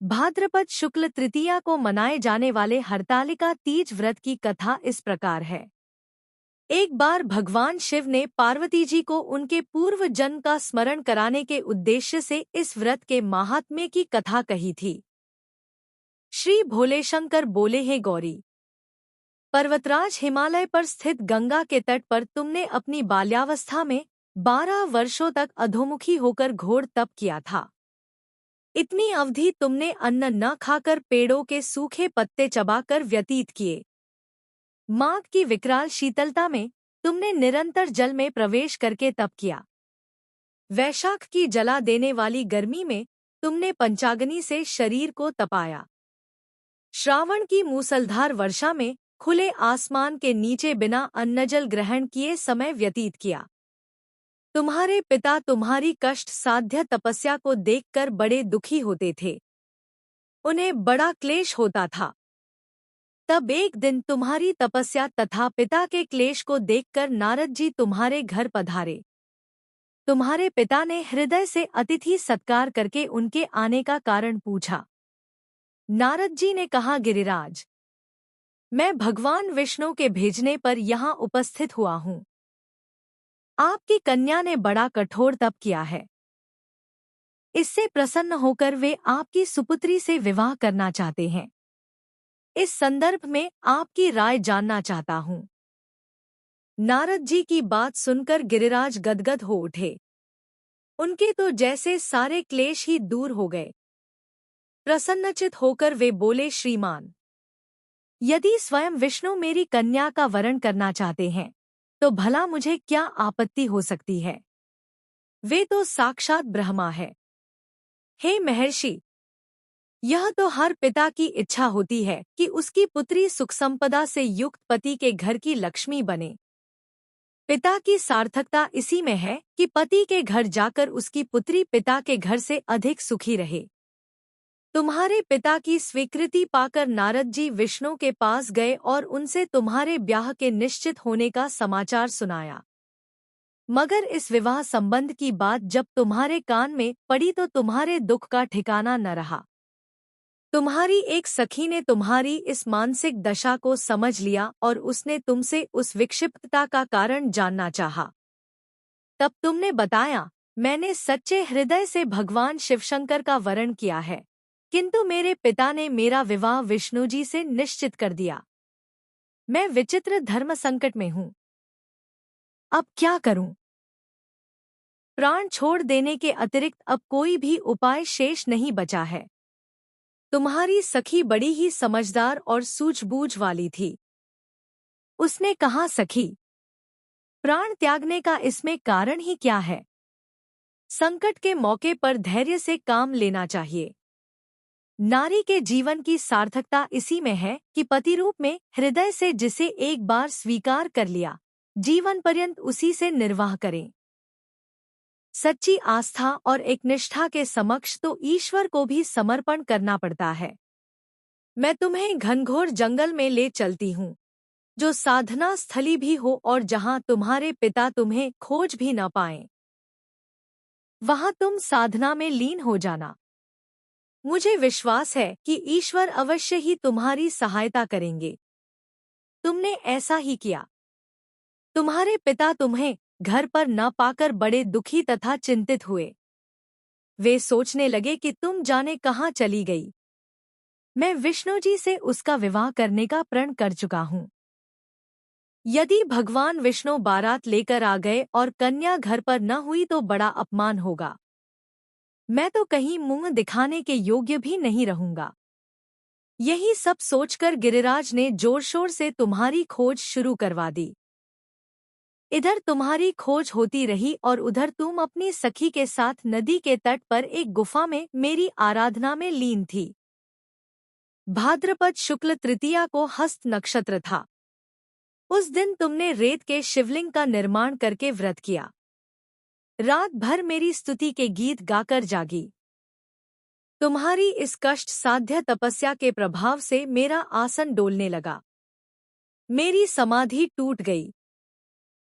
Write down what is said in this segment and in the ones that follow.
भाद्रपद शुक्ल तृतीया को मनाए जाने वाले हरतालिका तीज व्रत की कथा इस प्रकार है। एक बार भगवान शिव ने पार्वती जी को उनके पूर्व जन्म का स्मरण कराने के उद्देश्य से इस व्रत के माहात्म्य की कथा कही थी। श्री भोले शंकर बोले, हे गौरी, पर्वतराज हिमालय पर स्थित गंगा के तट पर तुमने अपनी बाल्यावस्था में 12 वर्षों तक अधोमुखी होकर घोर तप किया था। इतनी अवधि तुमने अन्न न खाकर पेड़ों के सूखे पत्ते चबाकर व्यतीत किए। माघ की विकराल शीतलता में तुमने निरंतर जल में प्रवेश करके तप किया। वैशाख की जला देने वाली गर्मी में तुमने पंचाग्नि से शरीर को तपाया। श्रावण की मूसलधार वर्षा में खुले आसमान के नीचे बिना अन्नजल ग्रहण किए समय व्यतीत किया। तुम्हारे पिता तुम्हारी कष्ट साध्य तपस्या को देखकर बड़े दुखी होते थे। उन्हें बड़ा क्लेश होता था। तब एक दिन तुम्हारी तपस्या तथा पिता के क्लेश को देखकर नारद जी तुम्हारे घर पधारे। तुम्हारे पिता ने हृदय से अतिथि सत्कार करके उनके आने का कारण पूछा। नारद जी ने कहा, गिरिराज, मैं भगवान विष्णु के भेजने पर यहाँ उपस्थित हुआ हूँ। आपकी कन्या ने बड़ा कठोर तप किया है। इससे प्रसन्न होकर वे आपकी सुपुत्री से विवाह करना चाहते हैं। इस संदर्भ में आपकी राय जानना चाहता हूँ। नारद जी की बात सुनकर गिरिराज गदगद हो उठे। उनके तो जैसे सारे क्लेश ही दूर हो गए। प्रसन्नचित होकर वे बोले, श्रीमान, यदि स्वयं विष्णु मेरी कन्या का वरण करना चाहते हैं तो भला मुझे क्या आपत्ति हो सकती है। वे तो साक्षात ब्रह्मा है। हे महर्षि, यह तो हर पिता की इच्छा होती है कि उसकी पुत्री सुख संपदा से युक्त पति के घर की लक्ष्मी बने। पिता की सार्थकता इसी में है कि पति के घर जाकर उसकी पुत्री पिता के घर से अधिक सुखी रहे। तुम्हारे पिता की स्वीकृति पाकर नारद जी विष्णु के पास गए और उनसे तुम्हारे ब्याह के निश्चित होने का समाचार सुनाया। मगर इस विवाह संबंध की बात जब तुम्हारे कान में पड़ी तो तुम्हारे दुख का ठिकाना न रहा। तुम्हारी एक सखी ने तुम्हारी इस मानसिक दशा को समझ लिया और उसने तुमसे उस विक्षिप्तता का कारण जानना चाहा। तब तुमने बताया, मैंने सच्चे हृदय से भगवान शिवशंकर का वरण किया है, किंतु मेरे पिता ने मेरा विवाह विष्णु जी से निश्चित कर दिया। मैं विचित्र धर्म संकट में हूँ। अब क्या करूं? प्राण छोड़ देने के अतिरिक्त अब कोई भी उपाय शेष नहीं बचा है। तुम्हारी सखी बड़ी ही समझदार और सूझबूझ वाली थी। उसने कहा, सखी, प्राण त्यागने का इसमें कारण ही क्या है? संकट के मौके पर धैर्य से काम लेना चाहिए। नारी के जीवन की सार्थकता इसी में है कि पतिरूप में हृदय से जिसे एक बार स्वीकार कर लिया, जीवन पर्यंत उसी से निर्वाह करें। सच्ची आस्था और एक निष्ठा के समक्ष तो ईश्वर को भी समर्पण करना पड़ता है। मैं तुम्हें घनघोर जंगल में ले चलती हूँ, जो साधना स्थली भी हो और जहाँ तुम्हारे पिता तुम्हें खोज भी न पाएं। वहाँ तुम साधना में लीन हो जाना। मुझे विश्वास है कि ईश्वर अवश्य ही तुम्हारी सहायता करेंगे। तुमने ऐसा ही किया। तुम्हारे पिता तुम्हें घर पर न पाकर बड़े दुखी तथा चिंतित हुए। वे सोचने लगे कि तुम जाने कहाँ चली गई। मैं विष्णु जी से उसका विवाह करने का प्रण कर चुका हूँ। यदि भगवान विष्णु बारात लेकर आ गए और कन्या घर पर न हुई तो बड़ा अपमान होगा। मैं तो कहीं मुंह दिखाने के योग्य भी नहीं रहूंगा। यही सब सोचकर गिरिराज ने जोर शोर से तुम्हारी खोज शुरू करवा दी। इधर तुम्हारी खोज होती रही और उधर तुम अपनी सखी के साथ नदी के तट पर एक गुफा में मेरी आराधना में लीन थी। भाद्रपद शुक्ल तृतीया को हस्त नक्षत्र था। उस दिन तुमने रेत के शिवलिंग का निर्माण करके व्रत किया। रात भर मेरी स्तुति के गीत गाकर जागी। तुम्हारी इस कष्ट साध्य तपस्या के प्रभाव से मेरा आसन डोलने लगा। मेरी समाधि टूट गई।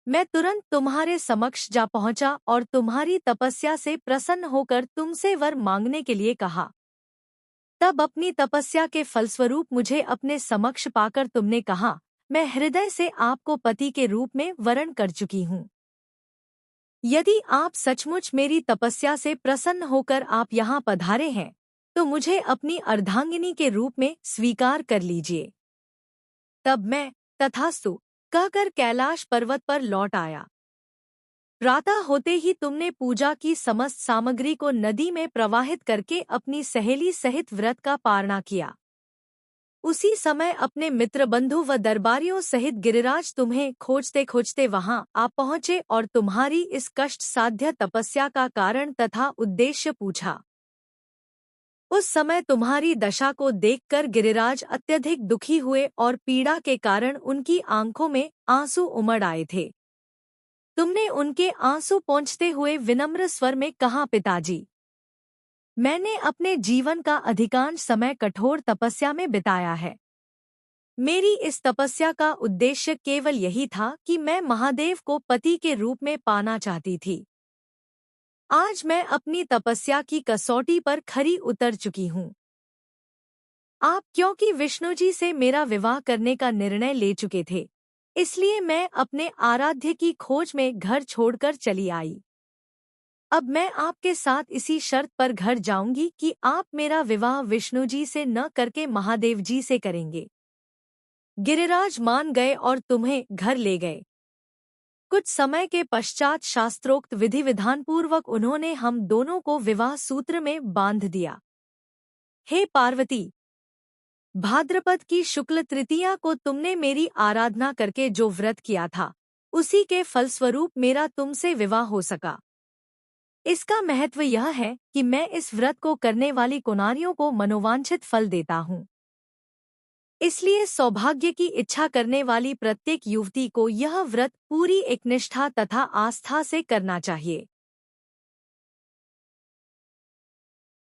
मैं तुरंत तुम्हारे समक्ष जा पहुंचा और तुम्हारी तपस्या से प्रसन्न होकर तुमसे वर मांगने के लिए कहा। तब अपनी तपस्या के फलस्वरूप मुझे अपने समक्ष पाकर तुमने कहा, मैं हृदय से आपको पति के रूप में वरण कर चुकी हूँ। यदि आप सचमुच मेरी तपस्या से प्रसन्न होकर आप यहाँ पधारे हैं, तो मुझे अपनी अर्धांगिनी के रूप में स्वीकार कर लीजिए। तब मैं तथास्तु कहकर कैलाश पर्वत पर लौट आया। प्रातः होते ही तुमने पूजा की समस्त सामग्री को नदी में प्रवाहित करके अपनी सहेली सहित व्रत का पारणा किया। उसी समय अपने मित्र बंधु व दरबारियों सहित गिरिराज तुम्हें खोजते खोजते वहां आ पहुंचे और तुम्हारी इस कष्ट साध्य तपस्या का कारण तथा उद्देश्य पूछा। उस समय तुम्हारी दशा को देखकर गिरिराज अत्यधिक दुखी हुए और पीड़ा के कारण उनकी आंखों में आंसू उमड़ आए थे। तुमने उनके आंसू पोंछते हुए विनम्र स्वर में कहा, पिताजी, मैंने अपने जीवन का अधिकांश समय कठोर तपस्या में बिताया है। मेरी इस तपस्या का उद्देश्य केवल यही था कि मैं महादेव को पति के रूप में पाना चाहती थी। आज मैं अपनी तपस्या की कसौटी पर खरी उतर चुकी हूँ। आप क्योंकि विष्णु जी से मेरा विवाह करने का निर्णय ले चुके थे, इसलिए मैं अपने आराध्य की खोज में घर छोड़कर चली आई। अब मैं आपके साथ इसी शर्त पर घर जाऊंगी कि आप मेरा विवाह विष्णु जी से न करके महादेव जी से करेंगे। गिरिराज मान गए और तुम्हें घर ले गए। कुछ समय के पश्चात शास्त्रोक्त विधि विधान पूर्वक उन्होंने हम दोनों को विवाह सूत्र में बांध दिया। हे पार्वती, भाद्रपद की शुक्ल तृतीया को तुमने मेरी आराधना करके जो व्रत किया था, उसी के फलस्वरूप मेरा तुमसे विवाह हो सका। इसका महत्व यह है कि मैं इस व्रत को करने वाली कुनारियों को मनोवांछित फल देता हूँ। इसलिए सौभाग्य की इच्छा करने वाली प्रत्येक युवती को यह व्रत पूरी एकनिष्ठा तथा आस्था से करना चाहिए।